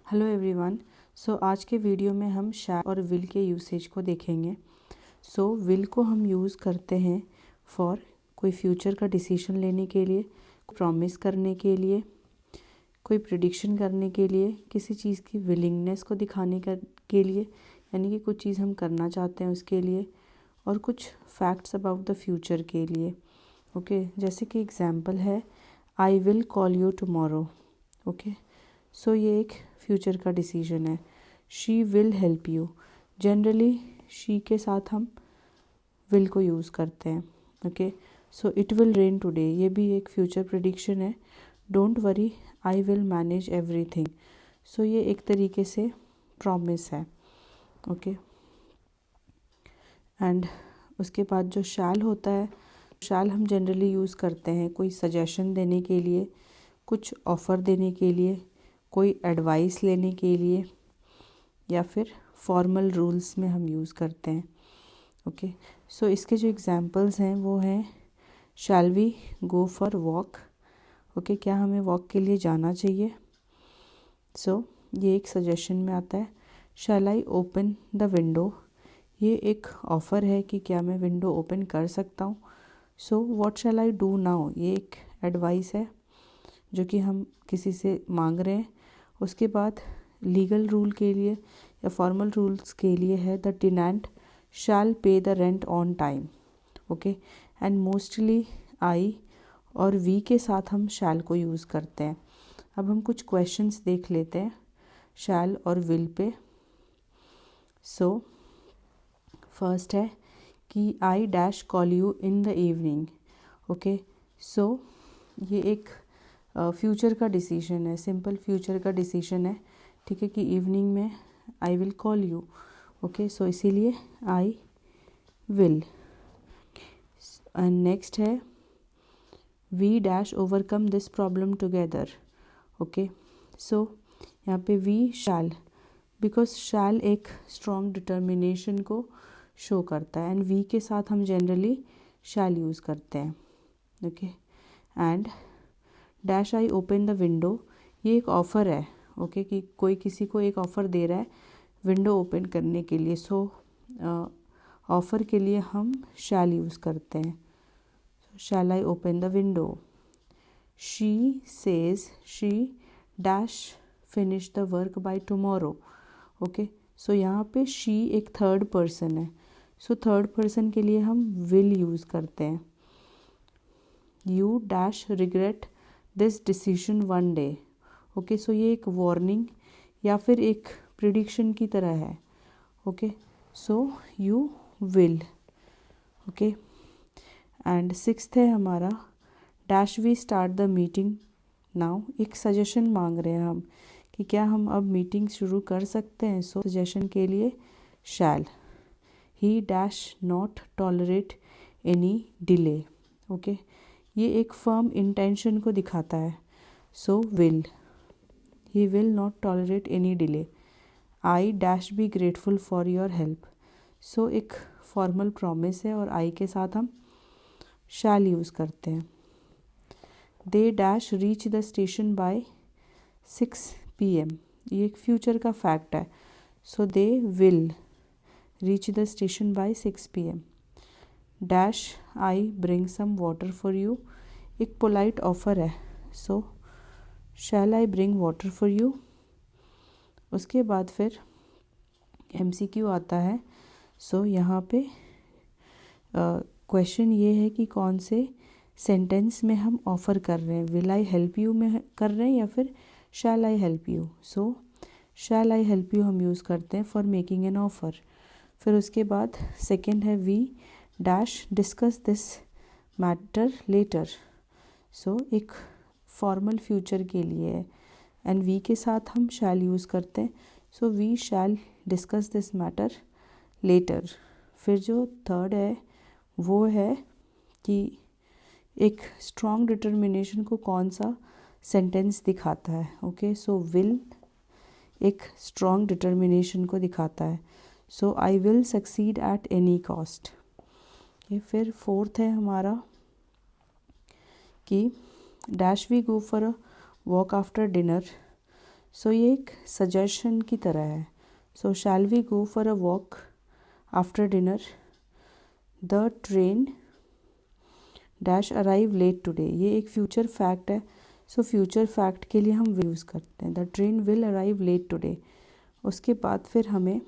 Hello everyone. आज के video में हम शैल और विल के यूसेज को देखेंगे। विल को हम यूज़ करते हैं फॉर कोई फ्यूचर का डिसीजन लेने के लिए, प्रॉमिस करने के लिए, कोई प्रिडिक्शन करने के लिए, किसी चीज़ की विलिंगनेस को दिखाने के लिए, यानी कि कुछ चीज़ हम करना चाहते हैं उसके लिए, और कुछ फैक्ट्स अबाउट द फ्यूचर के लिए। जैसे कि एग्जाम्पल है I will call you tomorrow. ये एक फ्यूचर का डिसीजन है। She will help you, generally she के साथ हम विल को यूज़ करते हैं। इट विल रेन टुडे, ये भी एक फ्यूचर प्रिडिक्शन है। Don't worry, I will manage everything. ये एक तरीके से प्रॉमिस है। एंड उसके बाद जो शैल होता है, शैल हम जनरली यूज़ करते हैं कोई सजेशन देने के लिए, कुछ ऑफ़र देने के लिए, कोई एडवाइस लेने के लिए, या फिर फॉर्मल रूल्स में हम यूज़ करते हैं। इसके जो एग्जांपल्स हैं वो हैं shall we go for walk. क्या हमें वॉक के लिए जाना चाहिए? ये एक सजेशन में आता है। Shall I open the window, ये एक ऑफ़र है कि क्या मैं विंडो ओपन कर सकता हूँ। What shell I do now, ये एक एडवाइस है जो कि हम किसी से मांग रहे हैं। उसके बाद लीगल रूल के लिए या फॉर्मल रूल्स के लिए है द टेनेंट शैल पे the rent on time. And mostly I और वी के साथ हम शैल को यूज़ करते हैं। अब हम कुछ क्वेश्चंस देख लेते हैं शैल और विल पे। फर्स्ट है कि I dash call you in the evening. ये एक फ्यूचर का डिसीजन है, सिंपल फ्यूचर का डिसीजन है। कि इवनिंग में आई विल कॉल यू। इसीलिए आई विल। एंड नेक्स्ट है we dash overcome this problem together. यहाँ पे वी शैल, बिकॉज शैल एक स्ट्रॉन्ग डिटर्मिनेशन को शो करता है, एंड वी के साथ हम जनरली शैल यूज़ करते हैं। And dash I open the window, ये एक ऑफ़र है। कि कोई किसी को एक ऑफ़र दे रहा है विंडो ओपन करने के लिए। ऑफ़र के लिए हम शैल यूज़ करते हैं। Shall I open the window. She says she dash finish the work by tomorrow. यहाँ पे शी एक थर्ड पर्सन है। थर्ड पर्सन के लिए हम विल यूज़ करते हैं। You dash regret this decision one day. ये एक वार्निंग या फिर एक प्रिडिक्शन की तरह है। You will. एंड सिक्स्थ है हमारा dash we start the meeting now, एक सजेशन मांग रहे हैं हम कि क्या हम अब मीटिंग शुरू कर सकते हैं। सजेशन के लिए shall. He dash not tolerate any delay. ये एक फर्म इंटेंशन को दिखाता है। Will, he will not tolerate any delay. I dash be grateful for your help. एक फॉर्मल प्रॉमिस है और आई के साथ हम शैल यूज़ करते हैं। They dash reach the station by 6 PM, ये एक फ्यूचर का फैक्ट है। They will reach the station by 6 PM। Dash I bring some water for you, एक पोलाइट ऑफ़र है। Shall I bring water for you. उसके बाद फिर MCQ आता है। यहाँ पे क्वेश्चन ये है कि कौन से सेंटेंस में हम ऑफ़र कर रहे हैं, विल आई हेल्प यू में कर रहे हैं या फिर shall I help you. Shall I help you हम यूज़ करते हैं फॉर मेकिंग एन ऑफ़र। फिर उसके बाद सेकंड है we dash discuss this matter later. एक फॉर्मल फ्यूचर के लिए है, एंड वी के साथ हम शैल यूज़ करते हैं। We shall discuss this matter later. फिर जो थर्ड है वो है कि एक स्ट्रॉन्ग डिटर्मिनेशन को कौन सा सेंटेंस दिखाता है। विल एक स्ट्रॉन्ग डिटर्मिनेशन को दिखाता है। I will succeed at any cost. फिर फोर्थ है हमारा कि dash we go for a walk after dinner. So ये एक सजेशन की तरह है। So shall we go for a walk after dinner, the train dash arrive late today. ये एक फ्यूचर फैक्ट है। सो फ्यूचर फैक्ट के लिए हम यूज़ करते हैं the train will arrive late today. उसके बाद फिर हमें